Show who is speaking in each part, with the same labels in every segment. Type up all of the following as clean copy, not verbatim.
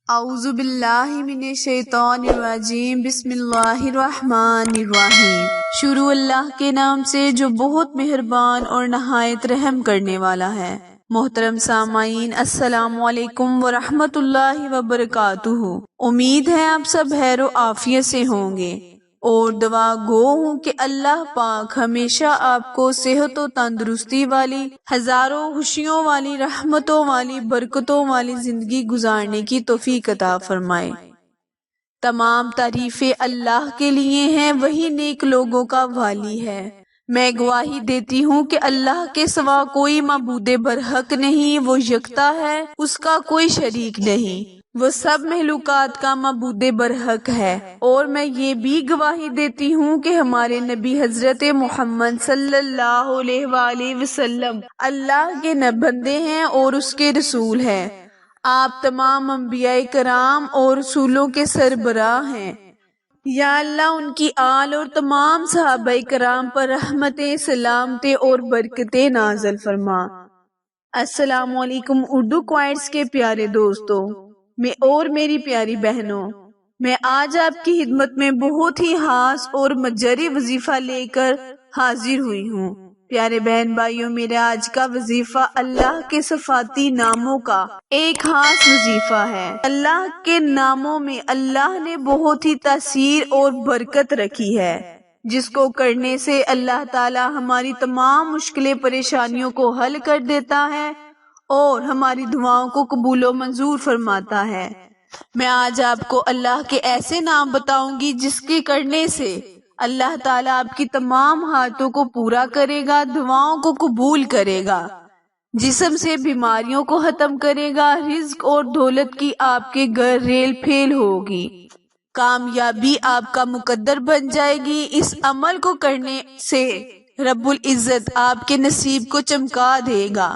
Speaker 1: اعوذ باللہ من الشیطان الرجیم، بسم اللہ الرحمن الرحیم۔ شروع اللہ کے نام سے جو بہت مہربان اور نہایت رحم کرنے والا ہے۔ محترم سامعین، السلام علیکم ورحمۃ اللہ وبرکاتہ۔ امید ہے آپ سب خیر و عافیت سے ہوں گے اور دعا گو ہوں کہ اللہ پاک ہمیشہ آپ کو صحت و تندرستی والی، ہزاروں خوشیوں والی، رحمتوں والی، برکتوں والی زندگی گزارنے کی توفیق عطا فرمائے۔ تمام تعریفیں اللہ کے لیے ہیں، وہی نیک لوگوں کا والی ہے۔ میں گواہی دیتی ہوں کہ اللہ کے سوا کوئی معبود برحق نہیں، وہ یکتا ہے، اس کا کوئی شریک نہیں، وہ سب مخلوقات کا معبود برحق ہے۔ اور میں یہ بھی گواہی دیتی ہوں کہ ہمارے نبی حضرت محمد صلی اللہ علیہ وآلہ وسلم اللہ کے بندے ہیں اور اس کے رسول ہیں۔ آپ تمام انبیاء کرام اور رسولوں کے سربراہ ہیں۔ یا اللہ ان کی آل اور تمام صحابہ کرام پر رحمتیں، سلامتیں اور برکتیں نازل فرما۔ السلام علیکم اردو کوائٹس کے پیارے دوستوں اور میری پیاری بہنوں، میں آج آپ کی خدمت میں بہت ہی خاص اور مجری وظیفہ لے کر حاضر ہوئی ہوں۔ پیارے بہن بھائیوں، میرا آج کا وظیفہ اللہ کے صفاتی ناموں کا ایک خاص وظیفہ ہے۔ اللہ کے ناموں میں اللہ نے بہت ہی تاثیر اور برکت رکھی ہے، جس کو کرنے سے اللہ تعالی ہماری تمام مشکلیں پریشانیوں کو حل کر دیتا ہے اور ہماری دعاؤں کو قبول و منظور فرماتا ہے۔ میں آج آپ کو اللہ کے ایسے نام بتاؤں گی جس کے کرنے سے اللہ تعالیٰ آپ کی تمام حاجتوں کو پورا کرے گا، دعاؤں کو قبول کرے گا، جسم سے بیماریوں کو ختم کرے گا، رزق اور دولت کی آپ کے گھر ریل پھیل ہوگی، کامیابی آپ کا مقدر بن جائے گی۔ اس عمل کو کرنے سے رب العزت آپ کے نصیب کو چمکا دے گا۔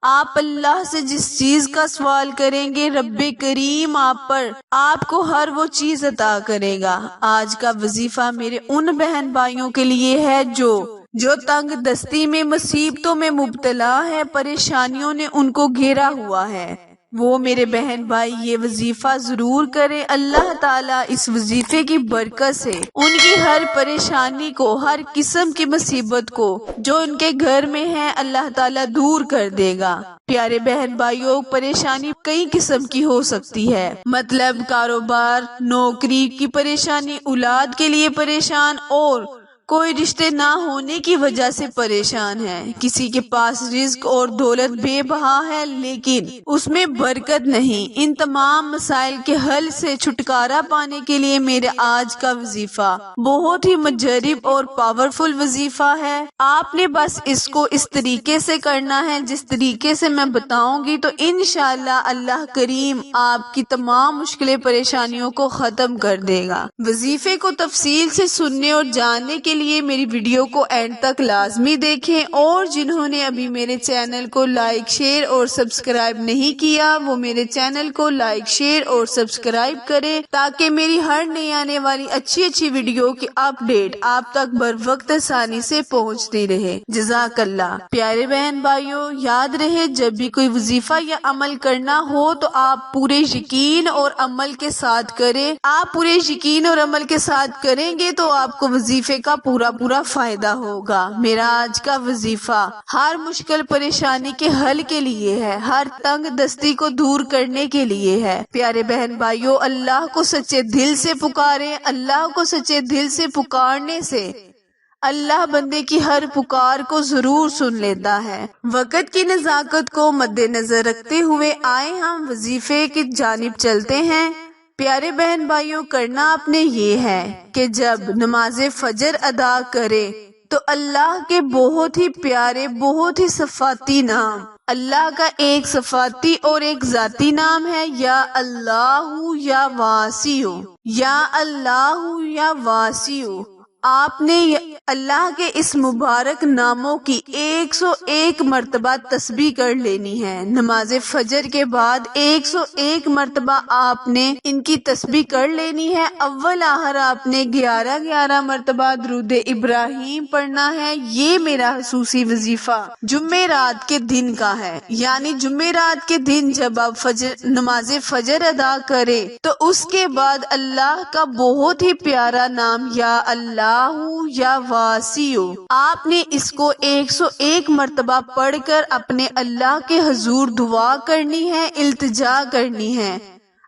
Speaker 1: آپ اللہ سے جس چیز کا سوال کریں گے، رب کریم آپ کو ہر وہ چیز عطا کرے گا۔ آج کا وظیفہ میرے ان بہن بھائیوں کے لیے ہے جو تنگ دستی میں، مصیبتوں میں مبتلا ہے، پریشانیوں نے ان کو گھیرا ہوا ہے۔ وہ میرے بہن بھائی یہ وظیفہ ضرور کریں۔ اللہ تعالیٰ اس وظیفے کی برکت سے ان کی ہر پریشانی کو، ہر قسم کی مصیبت کو جو ان کے گھر میں ہے، اللہ تعالیٰ دور کر دے گا۔ پیارے بہن بھائیوں، پریشانی کئی قسم کی ہو سکتی ہے، مطلب کاروبار، نوکری کی پریشانی، اولاد کے لیے پریشان، اور کوئی رشتے نہ ہونے کی وجہ سے پریشان ہے، کسی کے پاس رزق اور دولت بے بہا ہے لیکن اس میں برکت نہیں۔ ان تمام مسائل کے حل سے چھٹکارا پانے کے لیے میرا آج کا وظیفہ بہت ہی مجرب اور پاورفل وظیفہ ہے۔ آپ نے بس اس کو اس طریقے سے کرنا ہے جس طریقے سے میں بتاؤں گی، تو انشاءاللہ اللہ کریم آپ کی تمام مشکلیں، پریشانیوں کو ختم کر دے گا۔ وظیفے کو تفصیل سے سننے اور جاننے کے لیے میری ویڈیو کو اینڈ تک لازمی دیکھیں، اور جنہوں نے ابھی میرے چینل کو لائک، شیئر اور سبسکرائب نہیں کیا، وہ میرے چینل کو لائک، شیئر اور سبسکرائب کریں تاکہ میری ہر نئی آنے والی اچھی ویڈیو کی اپڈیٹ آپ تک بر وقت آسانی سے پہنچتی رہے۔ جزاک اللہ۔ پیارے بہن بھائیوں، یاد رہے جب بھی کوئی وظیفہ یا عمل کرنا ہو تو آپ پورے یقین اور عمل کے ساتھ کریں۔ آپ پورے یقین اور عمل کے ساتھ کریں گے تو آپ کو وظیفے کا پورا فائدہ ہوگا۔ میرا آج کا وظیفہ ہر مشکل پریشانی کے حل کے لیے ہے، ہر تنگ دستی کو دور کرنے کے لیے ہے۔ پیارے بہن بھائیوں، اللہ کو سچے دل سے پکاریں۔ اللہ کو سچے دل سے پکارنے سے اللہ بندے کی ہر پکار کو ضرور سن لیتا ہے۔ وقت کی نزاکت کو مد نظر رکھتے ہوئے آئے ہم وظیفے کی جانب چلتے ہیں۔ پیارے بہن بھائیوں، کرنا آپ نے یہ ہے کہ جب نماز فجر ادا کرے تو اللہ کے بہت ہی پیارے، بہت ہی صفاتی نام، اللہ کا ایک صفاتی اور ایک ذاتی نام ہے، یا اللہ یا واسع، یا اللہ یا واسع، آپ نے اللہ کے اس مبارک ناموں کی 101 مرتبہ تسبیح کر لینی ہے۔ نماز فجر کے بعد 101 مرتبہ آپ نے ان کی تسبیح کر لینی ہے۔ اول آخر آپ نے 11 مرتبہ درود ابراہیم پڑھنا ہے۔ یہ میرا خصوصی وظیفہ جمعرات کے دن کا ہے، یعنی جمعرات کے دن جب آپ نماز فجر ادا کرے تو اس کے بعد اللہ کا بہت ہی پیارا نام یا اللہ یا واسیع، آپ نے اس کو 101 مرتبہ پڑھ کر اپنے اللہ کے حضور دعا کرنی ہے، التجا کرنی ہے۔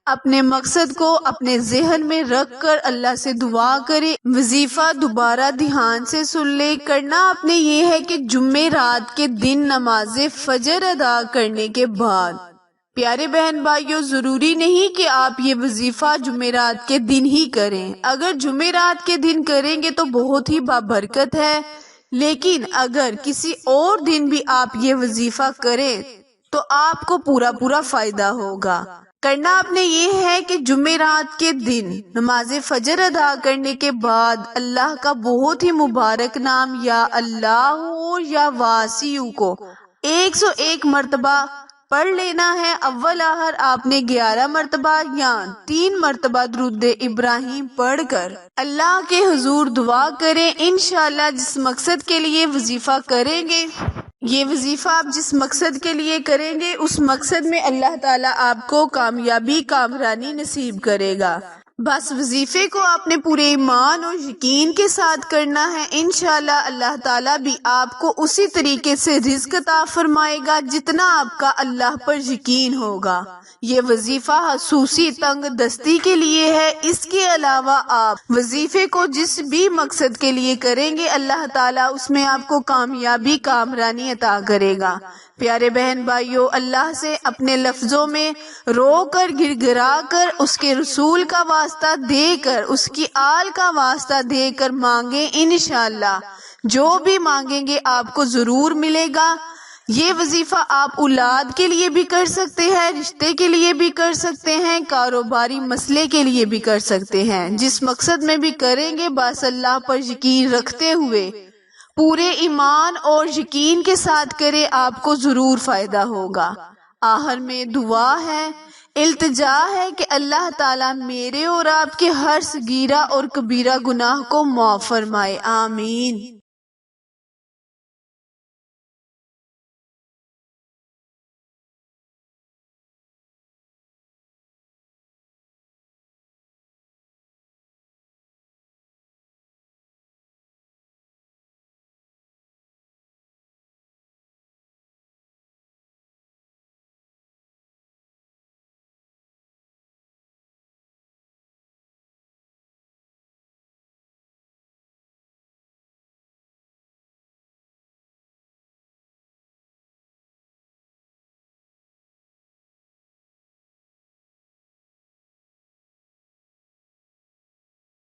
Speaker 1: اپنے مقصد کو اپنے ذہن میں رکھ کر اللہ سے دعا کرے۔ وظیفہ دوبارہ دھیان سے سن لے۔ کرنا آپ نے یہ ہے کہ جمعرات کے دن نماز فجر ادا کرنے کے بعد، پیارے بہن بھائیوں، ضروری نہیں کہ آپ یہ وظیفہ جمعرات کے دن ہی کریں۔ اگر جمعرات کے دن کریں گے تو بہت ہی بابرکت ہے، لیکن اگر کسی اور دن بھی آپ یہ وظیفہ کریں تو آپ کو پورا فائدہ ہوگا۔ کرنا آپ نے یہ ہے کہ جمعرات کے دن نماز فجر ادا کرنے کے بعد اللہ کا بہت ہی مبارک نام یا اللہ یا واسیع کو 101 مرتبہ پڑھ لینا ہے۔ اول آخر آپ نے 11 مرتبہ یا 3 مرتبہ درود ابراہیم پڑھ کر اللہ کے حضور دعا کریں۔ انشاءاللہ جس مقصد کے لیے وظیفہ کریں گے، یہ وظیفہ آپ جس مقصد کے لیے کریں گے اس مقصد میں اللہ تعالیٰ آپ کو کامیابی کامرانی نصیب کرے گا۔ بس وظیفے کو آپ نے پورے ایمان اور یقین کے ساتھ کرنا ہے۔ انشاءاللہ اللہ تعالیٰ بھی آپ کو اسی طریقے سے رزق عطا فرمائے گا جتنا آپ کا اللہ پر یقین ہوگا۔ یہ وظیفہ خصوصی تنگ دستی کے لیے ہے۔ اس کے علاوہ آپ وظیفے کو جس بھی مقصد کے لیے کریں گے اللہ تعالیٰ اس میں آپ کو کامیابی کامرانی عطا کرے گا۔ پیارے بہن بھائیوں، اللہ سے اپنے لفظوں میں رو کر گر گرا کر اس کے رسول کا واسطہ دے کر اس کی آل کا واسطہ دے کر مانگیں، انشاءاللہ جو بھی مانگیں گے آپ کو ضرور ملے گا۔ یہ وظیفہ آپ اولاد کے لیے بھی کر سکتے ہیں، رشتے کے لیے بھی کر سکتے ہیں، کاروباری مسئلے کے لیے بھی کر سکتے ہیں۔ جس مقصد میں بھی کریں گے بس اللہ پر یقین رکھتے ہوئے پورے ایمان اور یقین کے ساتھ کرے، آپ کو ضرور فائدہ ہوگا۔ آخر میں دعا ہے، التجا ہے کہ اللہ تعالیٰ میرے اور آپ کے ہر صغیرہ اور کبیرہ گناہ کو معاف فرمائے، آمین۔